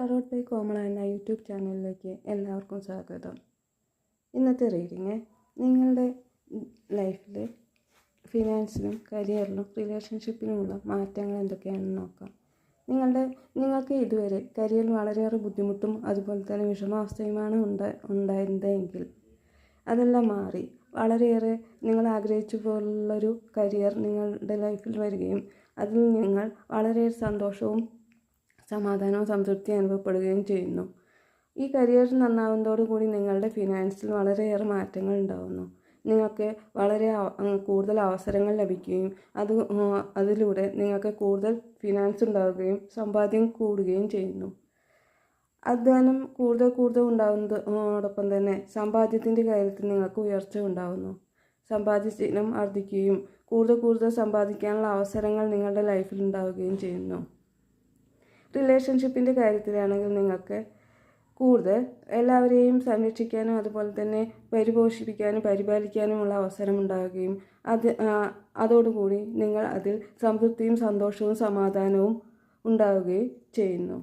Tarot by കോമള എന്ന YouTube ചാനലിലേക്ക് എല്ലാവർക്കും സ്വാഗതം. ഇന്നത്തെ റീഡിങ് നിങ്ങളുടെ ലൈഫിൽ ഫിനാൻസിലും കരിയറിലും റിലേഷൻഷിപ്പിലുമുള്ള മാറ്റങ്ങൾ എന്തൊക്കെയാണെന്ന് നോക്കാം. നിങ്ങൾക്ക് ഇതുവരെ കരിയറിൽ വളരെയേറെ ബുദ്ധിമുട്ടും അതുപോലെ തന്നെ വിഷമാവസ്ഥയുമാണ് ഉണ്ടായിരുന്നതെങ്കിൽ അതെല്ലാം മാറി വളരെയേറെ നിങ്ങൾ ആഗ്രഹിച്ച പോലുള്ളൊരു കരിയർ നിങ്ങളുടെ ലൈഫിൽ വരികയും അതിൽ നിങ്ങൾ വളരെയേറെ സന്തോഷവും സമാധാനവും സംതൃപ്തി അനുഭവപ്പെടുകയും ചെയ്യുന്നു. ഈ കരിയർ നന്നാവുന്നതോടുകൂടി നിങ്ങളുടെ ഫിനാൻസിൽ വളരെയേറെ മാറ്റങ്ങൾ ഉണ്ടാകുന്നു. നിങ്ങൾക്ക് വളരെ കൂടുതൽ അവസരങ്ങൾ ലഭിക്കുകയും അതിലൂടെ നിങ്ങൾക്ക് കൂടുതൽ ഫിനാൻസ് ഉണ്ടാവുകയും സമ്പാദ്യം കൂടുകയും ചെയ്യുന്നു. അധ്വാനം കൂടുതൽ ഉണ്ടാകുന്നതോടൊപ്പം തന്നെ സമ്പാദ്യത്തിൻ്റെ കാര്യത്തിൽ നിങ്ങൾക്ക് ഉയർച്ച ഉണ്ടാകുന്നു. സമ്പാദ്യശീലം വർദ്ധിക്കുകയും കൂടുതൽ സമ്പാദിക്കാനുള്ള അവസരങ്ങൾ നിങ്ങളുടെ ലൈഫിൽ ഉണ്ടാവുകയും ചെയ്യുന്നു. റിലേഷൻഷിപ്പിൻ്റെ കാര്യത്തിലാണെങ്കിൽ നിങ്ങൾക്ക് കൂടുതൽ എല്ലാവരെയും സംരക്ഷിക്കാനും അതുപോലെ തന്നെ പരിപോഷിപ്പിക്കാനും പരിപാലിക്കാനുമുള്ള അവസരം ഉണ്ടാവുകയും അതോടുകൂടി നിങ്ങൾ അതിൽ സംതൃപ്തിയും സന്തോഷവും സമാധാനവും ഉണ്ടാവുകയും ചെയ്യുന്നു.